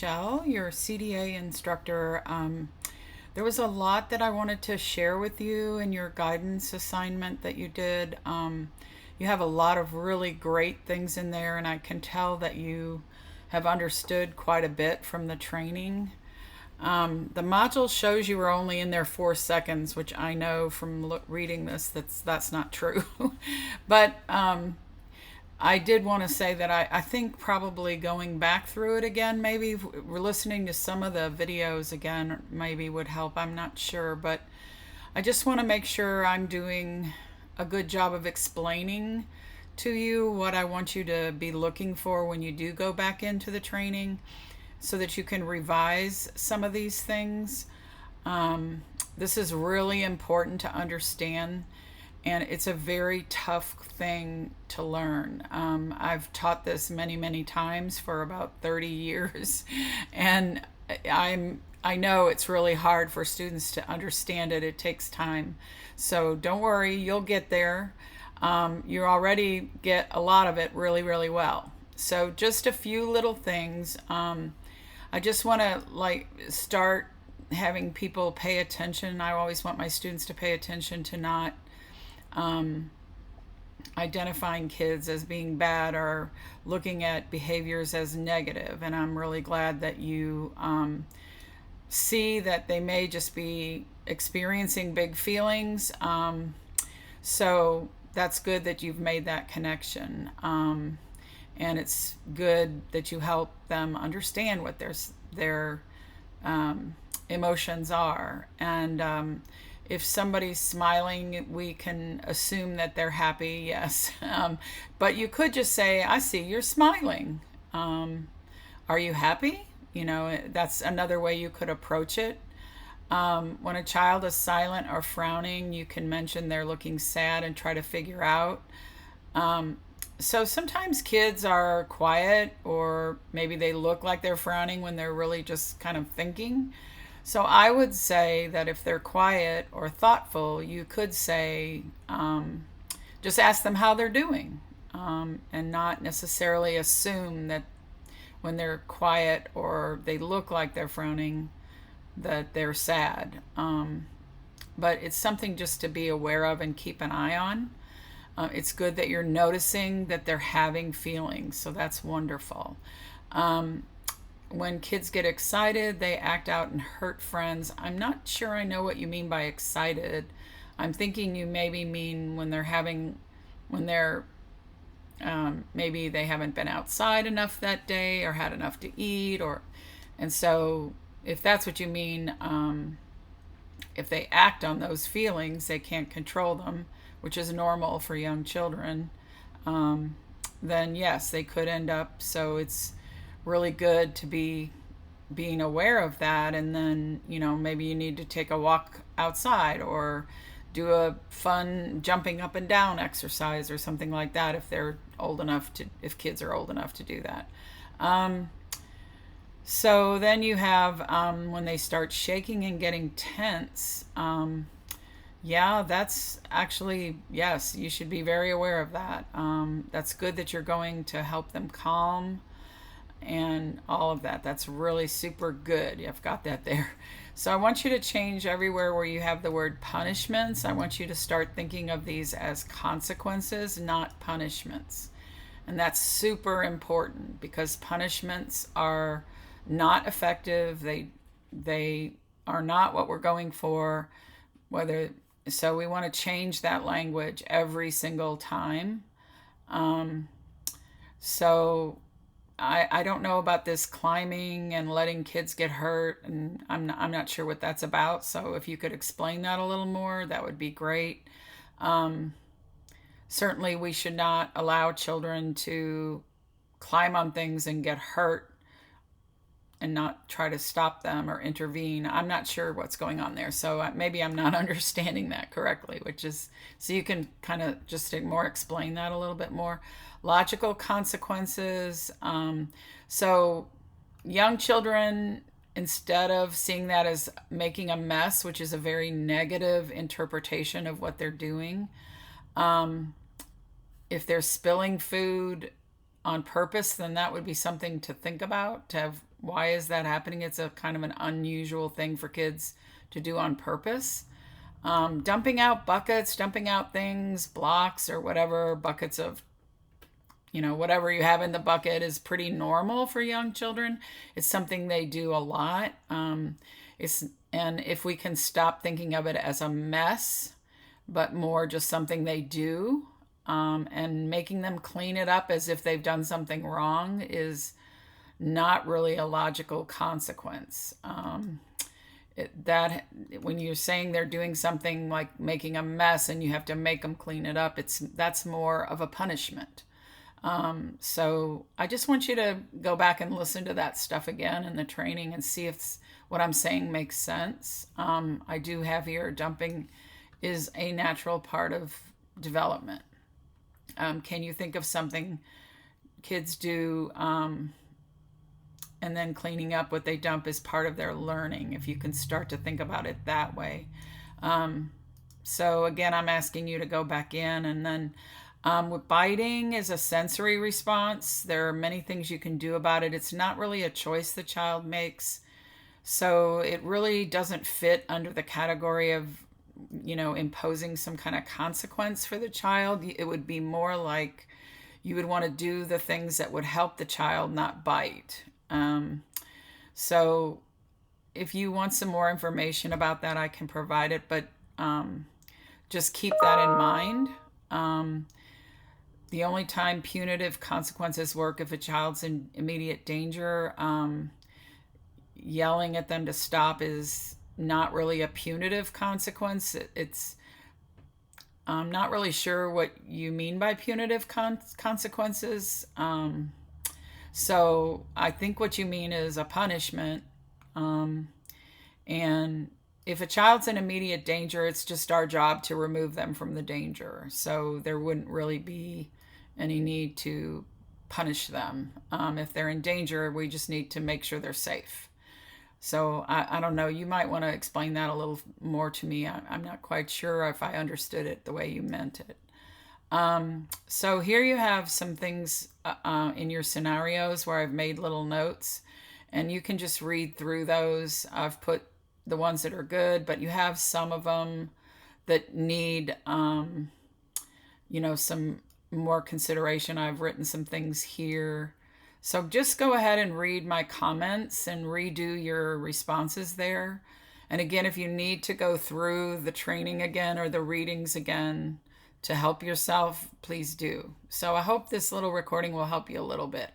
Michelle, your CDA instructor. There was a lot that I wanted to share with you in your guidance assignment that you did. You have a lot of really great things in there, and I can tell that you have understood quite a bit from the training. The module shows you were only in there 4 seconds, which I know from reading this that's not true. But I did want to say that I think probably going back through it again, maybe we're listening to some of the videos again, maybe would help. I'm not sure, but I just want to make sure I'm doing a good job of explaining to you what I want you to be looking for when you do go back into the training so that you can revise some of these things. This is really important to understand, and it's a very tough thing to learn. I've taught this many, many times for about 30 years, and I know it's really hard for students to understand it. It takes time. So don't worry, you'll get there. You already get a lot of it really, really well. So just a few little things. I just want to start having people pay attention. I always want my students to pay attention to not identifying kids as being bad or looking at behaviors as negative. And I'm really glad that you see that they may just be experiencing big feelings. So that's good that you've made that connection. And it's good that you help them understand what their emotions are. And if somebody's smiling, we can assume that they're happy, yes. But you could just say, I see you're smiling. Are you happy? That's another way you could approach it. When a child is silent or frowning, you can mention they're looking sad and try to figure out. So sometimes kids are quiet, or maybe they look like they're frowning when they're really just kind of thinking. So I would say that if they're quiet or thoughtful, you could say, just ask them how they're doing, and not necessarily assume that when they're quiet or they look like they're frowning, that they're sad. But it's something just to be aware of and keep an eye on. It's good that you're noticing that they're having feelings, so that's wonderful. When kids get excited, they act out and hurt friends. I'm not sure I know what you mean by excited. I'm thinking you maybe mean when they're maybe they haven't been outside enough that day or had enough to eat, and so if that's what you mean, if they act on those feelings, they can't control them, which is normal for young children, then yes, they could end up. So it's really good to be being aware of that, and then maybe you need to take a walk outside or do a fun jumping up and down exercise or something like that if kids are old enough to do that. So then you have when they start shaking and getting tense. Yeah, that's actually, yes, you should be very aware of that. That's good that you're going to help them calm and all of that. That's really super good. You've got that there. So I want you to change everywhere where you have the word punishments. I want you to start thinking of these as consequences, not punishments. And that's super important because punishments are not effective. They are not what we're going for. So we want to change that language every single time. So I don't know about this climbing and letting kids get hurt, and I'm not sure what that's about. So if you could explain that a little more, that would be great. Certainly we should not allow children to climb on things and get hurt and not try to stop them or intervene. I'm not sure what's going on there. So maybe I'm not understanding that correctly, so you can kind of just explain that a little bit more. Logical consequences. So young children, instead of seeing that as making a mess, which is a very negative interpretation of what they're doing, if they're spilling food on purpose, then that would be something to think about, to have Why is that happening? It's a kind of an unusual thing for kids to do on purpose. Dumping out buckets, dumping out things, blocks or whatever, buckets of, whatever you have in the bucket is pretty normal for young children. It's something they do a lot. And if we can stop thinking of it as a mess, but more just something they do, and making them clean it up as if they've done something wrong is not really a logical consequence. That when you're saying they're doing something like making a mess and you have to make them clean it up, that's more of a punishment. So I just want you to go back and listen to that stuff again in the training and see if what I'm saying makes sense. I do have here dumping is a natural part of development. Can you think of something kids do, and then cleaning up what they dump is part of their learning, if you can start to think about it that way? So again, I'm asking you to go back in, and then with biting is a sensory response. There are many things you can do about it. It's not really a choice the child makes. So it really doesn't fit under the category of, imposing some kind of consequence for the child. It would be more like you would want to do the things that would help the child not bite. So if you want some more information about that, I can provide it, but just keep that in mind. The only time punitive consequences work if a child's in immediate danger. Yelling at them to stop is not really a punitive consequence. I'm not really sure what you mean by punitive consequences. So I think what you mean is a punishment. And if a child's in immediate danger, it's just our job to remove them from the danger. So there wouldn't really be any need to punish them. If they're in danger, we just need to make sure they're safe. So I don't know, you might want to explain that a little more to me. I'm not quite sure if I understood it the way you meant it. So here you have some things in your scenarios where I've made little notes, and you can just read through those. I've put the ones that are good, but you have some of them that need, some more consideration. I've written some things here. So just go ahead and read my comments and redo your responses there. And again, if you need to go through the training again or the readings again to help yourself, please do. So I hope this little recording will help you a little bit.